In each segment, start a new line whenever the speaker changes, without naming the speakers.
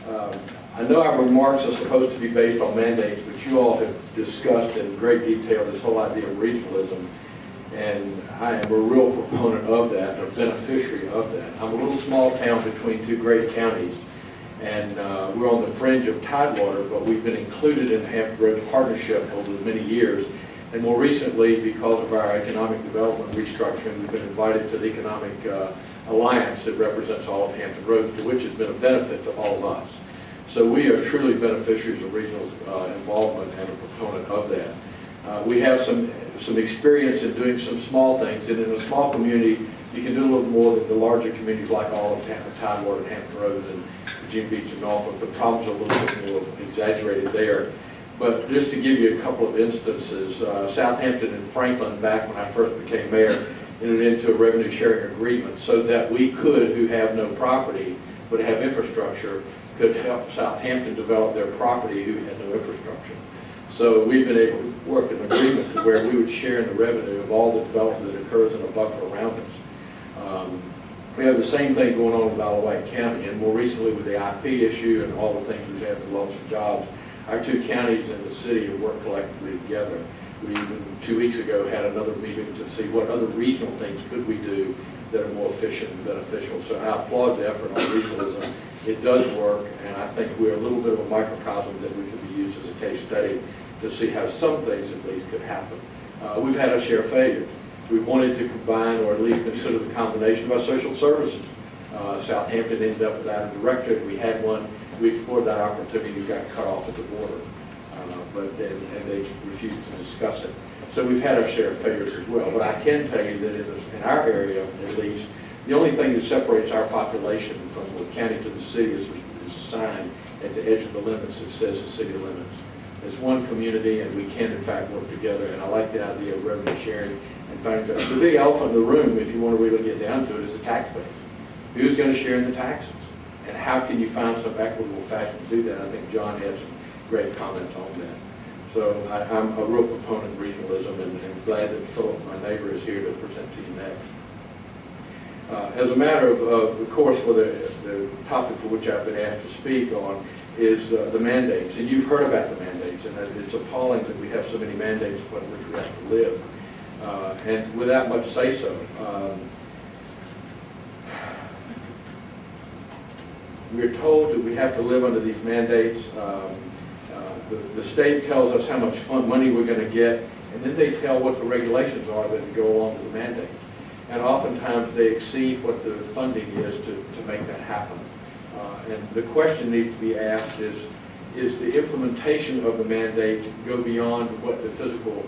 I know our remarks are supposed to be based on mandates, but you all have discussed in great detail this whole idea of regionalism, and I am a real proponent of that, a beneficiary of that. I'm a little small town between two great counties, and we're on the fringe of Tidewater, but we've been included in the Hampton Roads Partnership over many years, and more recently, because of our economic development restructuring, we've been invited to the Economic Alliance that represents all of Hampton Roads, to which has been a benefit to all of us. So we are truly beneficiaries of regional involvement and a proponent of that. We have some experience in doing some small things, and in a small community, you can do a little more than the larger communities like all of Tidewater and Hampton Roads and Virginia Beach and Norfolk. The problems are a little bit more exaggerated there. But just to give you a couple of instances, Southampton and Franklin, back when I first became mayor, entered into a revenue sharing agreement so that we could, who have no property but have infrastructure, could help Southampton develop their property who had no infrastructure. So we've been able to work an agreement to where we would share in the revenue of all the development that occurs in a buffer around us. We have the same thing going on with Isle of Wight County, and more recently with the IP issue and all the things we've had with lots of jobs, our two counties and the city have worked collectively together. We even 2 weeks ago had another meeting to see what other regional things could we do that are more efficient and beneficial. So I applaud the effort on regionalism. It does work, and I think we're a little bit of a microcosm that we could be used as a case study to see how some things at least could happen. We've had our share of failures. We wanted to combine or at least consider the combination of our social services. Southampton ended up without a director. We had one. We explored that opportunity, got cut off at the border, and they refused to discuss it. So we've had our share of failures as well. But I can tell you that in our area, at least, the only thing that separates our population from the county to the city is a sign at the edge of the limits that says the city limits. It's one community, and we can, in fact, work together. And I like the idea of revenue sharing. In fact, the big elephant in the room, if you want to really get down to it, is the tax base. Who's going to share in the taxes? And how can you find some equitable fashion to do that? I think John had some great comments on that. So I'm a real proponent of regionalism, and glad that Philip, my neighbor, is here to present to you next. As a matter of course, for the topic for which I've been asked to speak on is the mandates. And you've heard about the mandates, and it's appalling that we have so many mandates upon which we have to live. And without much say-so, we're told that we have to live under these mandates. The state tells us how much money we're going to get, and then they tell what the regulations are that go along with the mandate. And oftentimes they exceed what the funding is to make that happen. And the question needs to be asked is the implementation of the mandate go beyond what the physical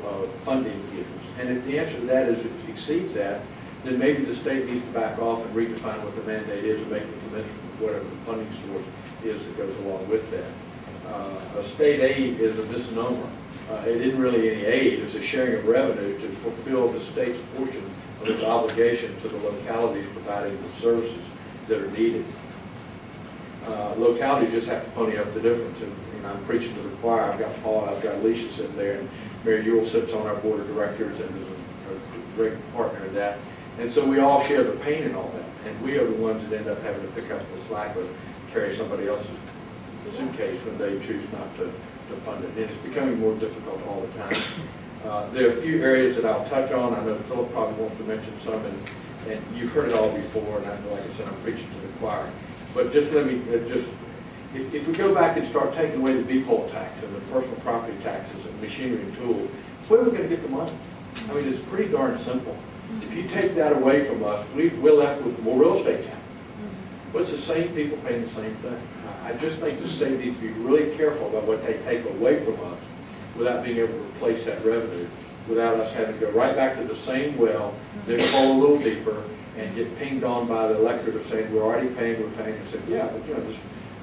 funding is? And if the answer to that is it exceeds that, then maybe the state needs to back off and redefine what the mandate is and make it commensurate with whatever the funding source is that goes along with that. A state aid is a misnomer. It isn't really any aid. It's a sharing of revenue to fulfill the state's portion of its obligation to the localities providing the services that are needed. Localities just have to pony up the difference. And I'm preaching to the choir. I've got Paul, I've got Alicia sitting there, and Mary Ewell sits on our board of directors and is a great partner in that. And so we all share the pain in all that. And we are the ones that end up having to pick up the slack or carry somebody else's suitcase when they choose not to fund it. And it's becoming more difficult all the time. There are a few areas that I'll touch on. I know Philip probably wants to mention some, and you've heard it all before, and like I said, I'm preaching to the choir. But just let me, if we go back and start taking away the B-poll tax and the personal property taxes and machinery and tools, where are we going to get the money? I mean, it's pretty darn simple. If you take that away from us, we're left with more real estate tax. But it's the same people paying the same thing. I just think the state needs to be really careful about what they take away from us without being able to replace that revenue, without us having to go right back to the same well, dig a hole a little deeper, and get pinged on by the electorate of saying, we're already paying, and said, yeah, but you know,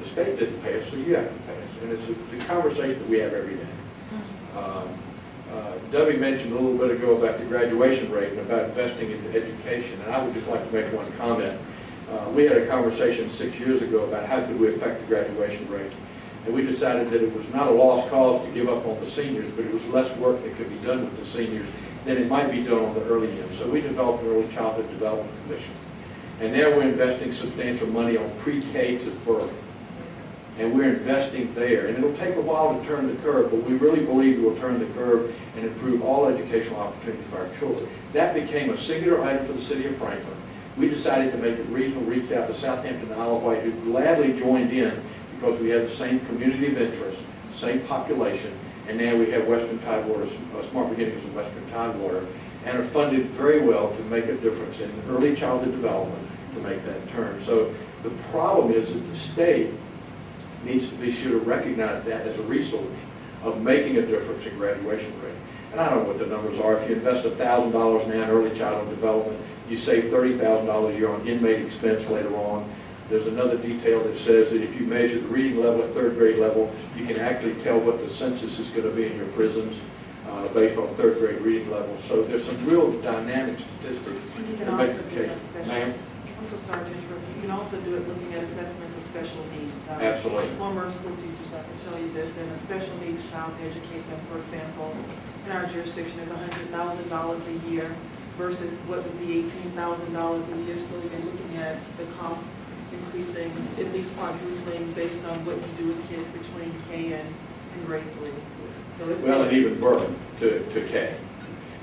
the state didn't pay us, so you have to pay us. And it's the conversation that we have every day. Debbie mentioned a little bit ago about the graduation rate and about investing in education, and I would just like to make one comment. We had a conversation 6 years ago about how could we affect the graduation rate. And we decided that it was not a lost cause to give up on the seniors, but it was less work that could be done with the seniors than it might be done on the early end. So we developed an Early Childhood Development Commission. And now we're investing substantial money on pre-K to birth. And we're investing there. And it'll take a while to turn the curve, but we really believe it will turn the curve and improve all educational opportunities for our children. That became a singular item for the city of Franklin. We decided to make it regional, reached out to Southampton and Isle of Wight, who gladly joined in because we have the same community of interest, same population, and now we have Western Tidewater, Smart Beginnings of Western Tidewater, and are funded very well to make a difference in early childhood development to make that turn. So the problem is that the state needs to be sure to recognize that as a resource of making a difference in graduation rate. And I don't know what the numbers are. If you invest $1,000 now in early childhood development, you save $30,000 a year on inmate expense later on. There's another detail that says that if you measure the reading level at third grade level, you can actually tell what the census is going to be in your prisons based on third grade reading level. So there's some real dynamic statistics.
You can also do it special. I'm so sorry to interrupt. You can also do it looking at assessments of special needs.
Absolutely.
Former school teachers, I can tell you this, and a special needs child to educate them, for example, in our jurisdiction is $100,000 a year versus what would be $18,000 a year. So you're looking at the cost increasing, at least quadrupling, based on what you do with kids between K and grade 3. So it's
well, and even birth to K.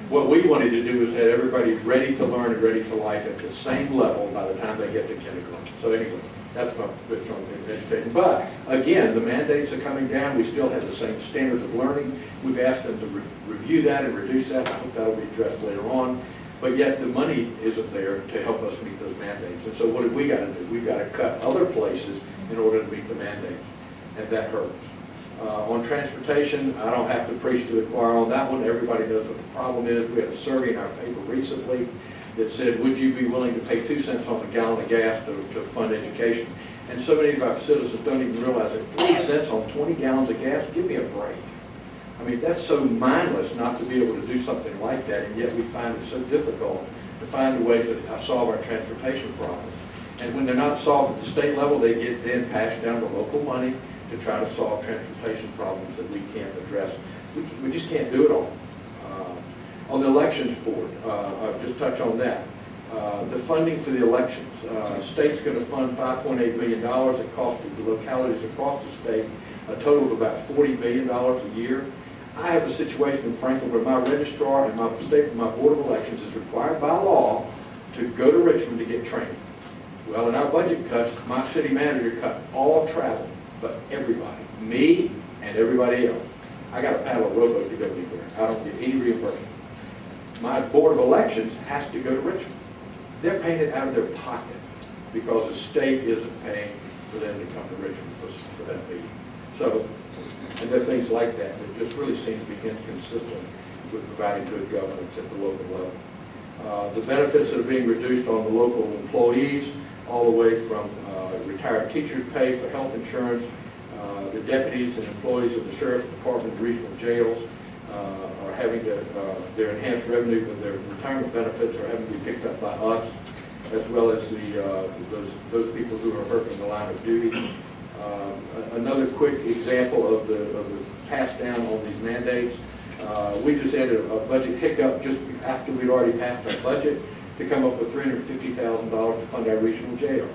What we wanted to do is have everybody ready to learn and ready for life at the same level by the time they get to kindergarten. So anyway, that's my bit from education. But again, the mandates are coming down. We still have the same standards of learning. We've asked them to review that and reduce that. I hope that will be addressed later on. But yet the money isn't there to help us meet those mandates. And so what have we got to do? We've got to cut other places in order to meet the mandates. And that hurts. On transportation, I don't have to preach to the choir on that one. Everybody knows what the problem is. We had a survey in our paper recently that said, would you be willing to pay 2 cents on a gallon of gas to fund education? And so many of our citizens don't even realize that 3 cents on 20 gallons of gas, give me a break. I mean, that's so mindless not to be able to do something like that, and yet we find it so difficult to find a way to solve our transportation problems. And when they're not solved at the state level, they get then passed down to local money to try to solve transportation problems that we can't address. We just can't do it all. On the elections board, I'll just touch on that. The funding for the elections. State's going to fund $5.8 million. It costs the localities across the state a total of about $40 million a year. I have a situation in Franklin where my registrar and my board of elections is required by law to go to Richmond to get training. Well, in our budget cuts, my city manager cut all travel, but everybody, me and everybody else. I got a paddle of rowboat to go anywhere. I don't get any reimbursement. My board of elections has to go to Richmond. They're paying it out of their pocket because the state isn't paying for them to come to Richmond for that meeting. So, and there are things like that that just really seem to be inconsistent with providing good governance at the local level. The benefits that are being reduced on the local employees, all the way from retired teachers' pay for health insurance, the deputies and employees of the Sheriff's Department, regional jails are having to, their enhanced revenue of their retirement benefits are having to be picked up by us, as well as those people who are hurt in the line of duty. Another quick example of the pass down on these mandates. We just had a budget hiccup just after we'd already passed our budget to come up with $350,000 to fund our regional jail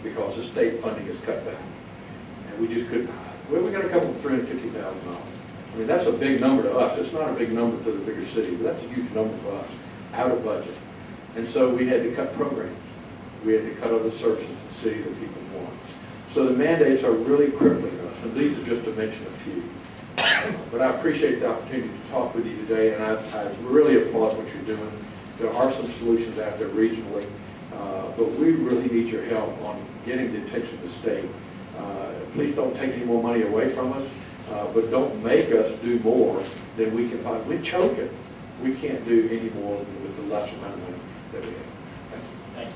because the state funding is cut back. And we just couldn't, where are we going to come up with $350,000? I mean, that's a big number to us. It's not a big number to the bigger city, but that's a huge number for us, out of budget. And so we had to cut programs. We had to cut other services to the city that people want. So the mandates are really crippling us, and these are just to mention a few. But I appreciate the opportunity to talk with you today, and I really applaud what you're doing. There are some solutions out there regionally, but we really need your help on getting the attention of the state. Please don't take any more money away from us, but don't make us do more than we can possibly. We're choking. We can't do any more with the less amount of money that we have. Thank you.
Thank you.